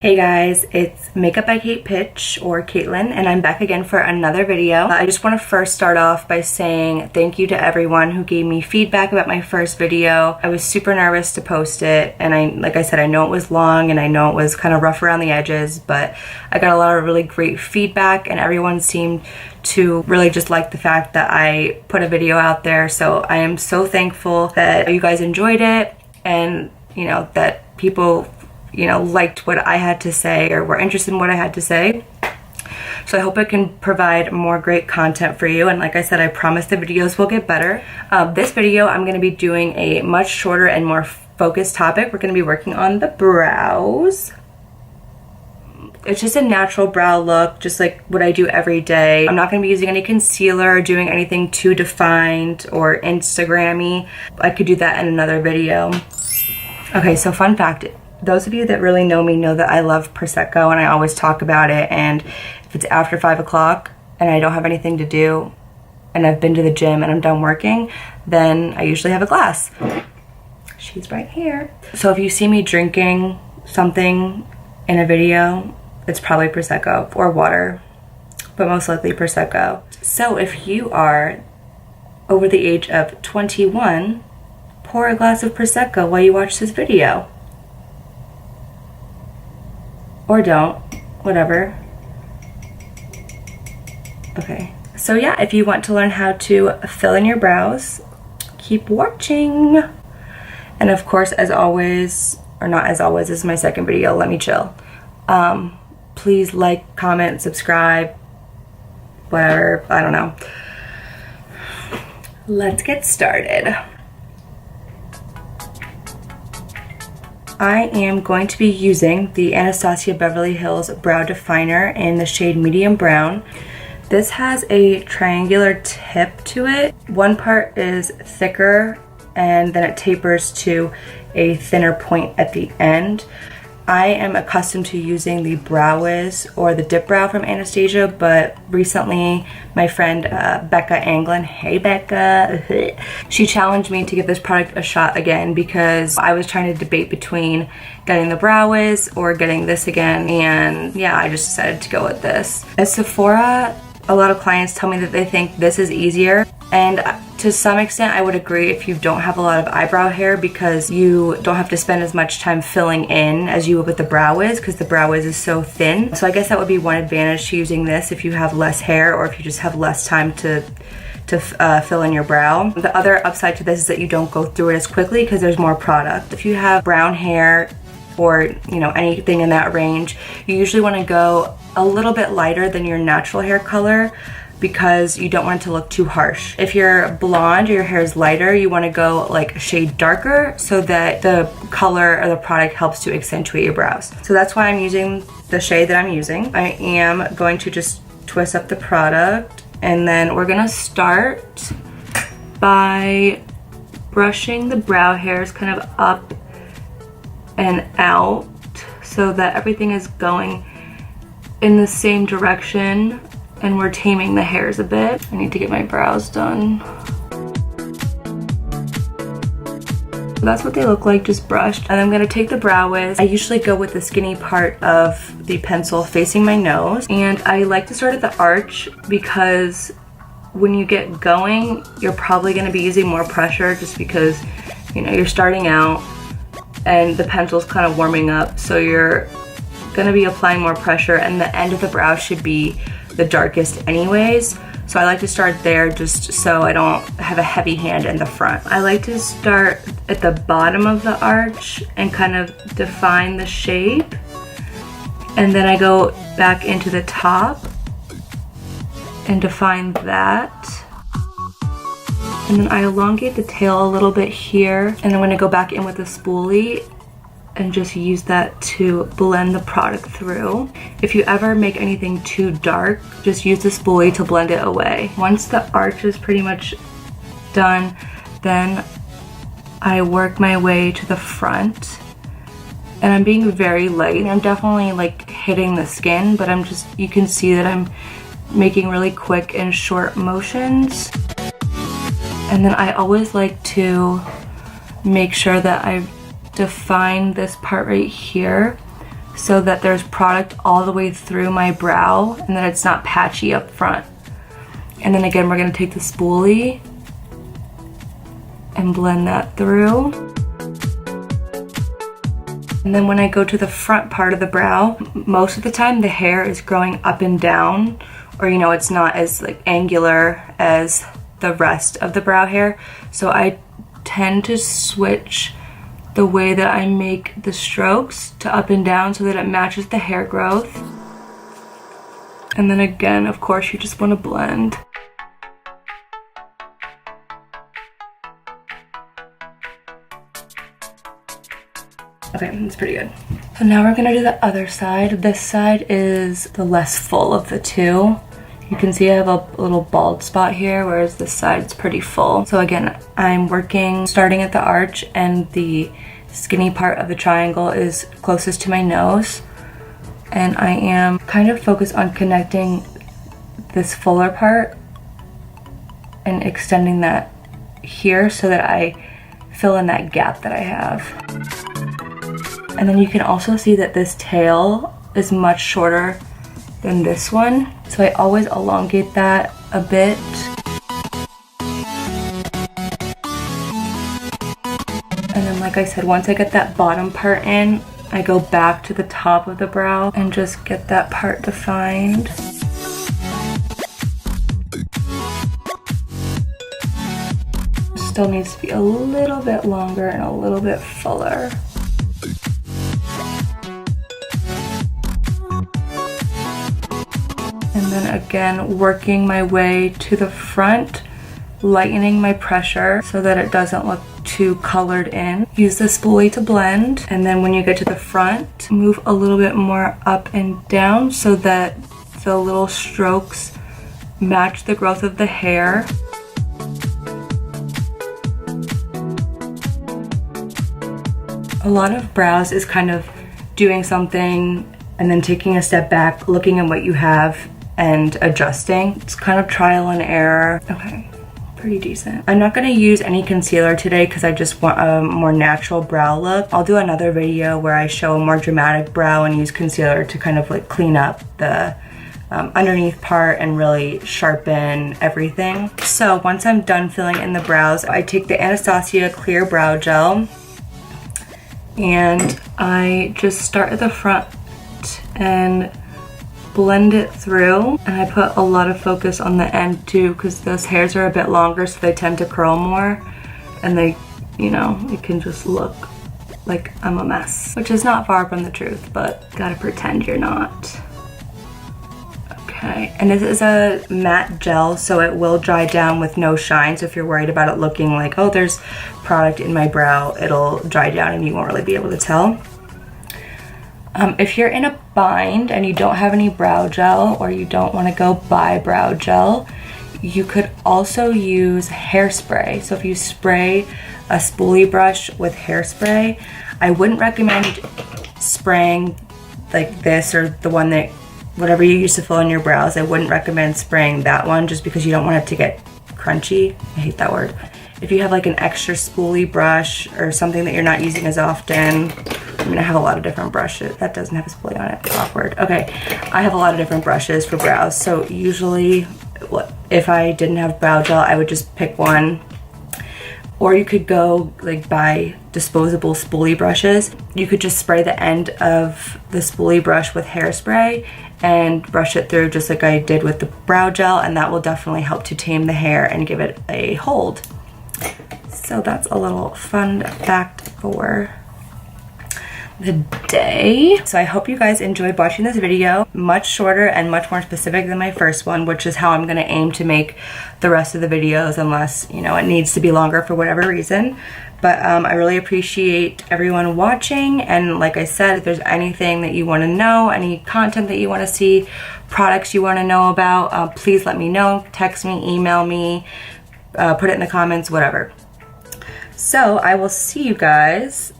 Hey guys, it's Makeup by Kate Pitch, or Caitlin, and I'm back again for another video. I just want to first start off by saying thank you to everyone who gave me feedback about my first video. I was super nervous to post it, and like I said, I know it was long and I know it was kind of rough around the edges, but I got a lot of really great feedback and everyone seemed to really just like the fact that I put a video out there. So I am so thankful that you guys enjoyed it and, you know, that people liked what I had to say or were interested in what I had to say. So I hope I can provide more great content for you. And like I said, I promise the videos will get better. This video, I'm going to be doing a much shorter and more focused topic. We're going to be working on the brows. It's just a natural brow look, just like what I do every day. I'm not going to be using any concealer or doing anything too defined or Instagram-y. I could do that in another video. Okay, so fun fact. Those of you that really know me know that I love Prosecco and I always talk about it, and if it's after 5 o'clock and I don't have anything to do and I've been to the gym and I'm done working, then I usually have a glass. She's right here. So if you see me drinking something in a video, it's probably Prosecco or water, but most likely Prosecco. So if you are over the age of 21, pour a glass of Prosecco while you watch this video. Or don't, whatever. Okay, so yeah, if you want to learn how to fill in your brows, keep watching. And of course, as always, or not as always, this is my second video, let me chill. Please like, comment, subscribe, whatever, I don't know. Let's get started. I am going to be using the Anastasia Beverly Hills Brow Definer in the shade Medium Brown. This has a triangular tip to it. One part is thicker and then it tapers to a thinner point at the end. I am accustomed to using the Brow Wiz or the Dip Brow from Anastasia, but recently my friend Becca Anglin, hey Becca, she challenged me to give this product a shot again because I was trying to debate between getting the Brow Wiz or getting this again, and yeah, I just decided to go with this. At Sephora, a lot of clients tell me that they think this is easier, and to some extent I would agree if you don't have a lot of eyebrow hair, because you don't have to spend as much time filling in as you would with the Brow Wiz, because the Brow Wiz is so thin. So I guess that would be one advantage to using this if you have less hair or if you just have less time to fill in your brow. The other upside to this is that you don't go through it as quickly because there's more product. If you have brown hair or anything in that range, you usually want to go a little bit lighter than your natural hair color because you don't want it to look too harsh. If you're blonde or your hair is lighter, you want to go like a shade darker so that the color or the product helps to accentuate your brows. So that's why I'm using the shade that I'm using. I am going to just twist up the product, and then we're gonna start by brushing the brow hairs kind of up and out so that everything is going in the same direction and we're taming the hairs a bit. I need to get my brows done. That's what they look like, just brushed. And I'm gonna take the Brow Wiz. I usually go with the skinny part of the pencil facing my nose, and I like to start at the arch because when you get going, you're probably gonna be using more pressure just because you're starting out and the pencil's kind of warming up, so you're gonna be applying more pressure, and the end of the brow should be the darkest anyways. So I like to start there just so I don't have a heavy hand in the front. I like to start at the bottom of the arch and kind of define the shape, and then I go back into the top and define that. And then I elongate the tail a little bit here, and I'm gonna go back in with a spoolie and just use that to blend the product through. If you ever make anything too dark, just use the spoolie to blend it away. Once the arch is pretty much done, then I work my way to the front, and I'm being very light. I'm definitely like hitting the skin, but you can see that I'm making really quick and short motions. And then I always like to make sure that I define this part right here so that there's product all the way through my brow and that it's not patchy up front. And then again, we're gonna take the spoolie and blend that through. And then when I go to the front part of the brow, most of the time the hair is growing up and down, or you know, it's not as like angular as the rest of the brow hair. So I tend to switch the way that I make the strokes to up and down so that it matches the hair growth. And then again, of course, you just want to blend. Okay, that's pretty good. So now we're gonna do the other side. This side is the less full of the two. You can see I have a little bald spot here, whereas this side is pretty full. So again, I'm working starting at the arch, and the skinny part of the triangle is closest to my nose. And I am kind of focused on connecting this fuller part and extending that here so that I fill in that gap that I have. And then you can also see that this tail is much shorter than this one. So I always elongate that a bit. And then like I said, once I get that bottom part in, I go back to the top of the brow and just get that part defined. Still needs to be a little bit longer and a little bit fuller. And then again, working my way to the front, lightening my pressure so that it doesn't look too colored in. Use the spoolie to blend, and then when you get to the front, move a little bit more up and down so that the little strokes match the growth of the hair. A lot of brows is kind of doing something and then taking a step back, looking at what you have and adjusting. It's kind of trial and error. Okay, pretty decent. I'm not gonna use any concealer today because I just want a more natural brow look. I'll do another video where I show a more dramatic brow and use concealer to kind of like clean up the underneath part and really sharpen everything. So once I'm done filling in the brows, I take the Anastasia clear brow gel and I just start at the front and blend it through, and I put a lot of focus on the end too because those hairs are a bit longer, so they tend to curl more, and they, you know, it can just look like I'm a mess, which is not far from the truth, but gotta pretend you're not. Okay, and this is a matte gel, so it will dry down with no shine, so if you're worried about it looking like, oh, there's product in my brow, it'll dry down and you won't really be able to tell. If you're in a bind and you don't have any brow gel, or you don't want to go buy brow gel, you could also use hairspray. So if you spray a spoolie brush with hairspray, I wouldn't recommend spraying like this or the one that, whatever you use to fill in your brows, I wouldn't recommend spraying that one just because you don't want it to get crunchy. I hate that word. If you have like an extra spoolie brush or something that you're not using as often, I'm gonna have a lot of different brushes. That doesn't have a spoolie on it, awkward. Okay, I have a lot of different brushes for brows. So usually, if I didn't have brow gel, I would just pick one. Or you could go like buy disposable spoolie brushes. You could just spray the end of the spoolie brush with hairspray and brush it through just like I did with the brow gel, and that will definitely help to tame the hair and give it a hold. So that's a little fun fact for the day. So I hope you guys enjoyed watching this video. Much shorter and much more specific than my first one, which is how I'm gonna aim to make the rest of the videos, unless, you know, it needs to be longer for whatever reason. But I really appreciate everyone watching, and like I said, if there's anything that you want to know, any content that you want to see, products you want to know about, please let me know. Text me, email me, put it in the comments, whatever. So I will see you guys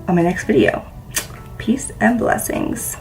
on my next video. Peace and blessings.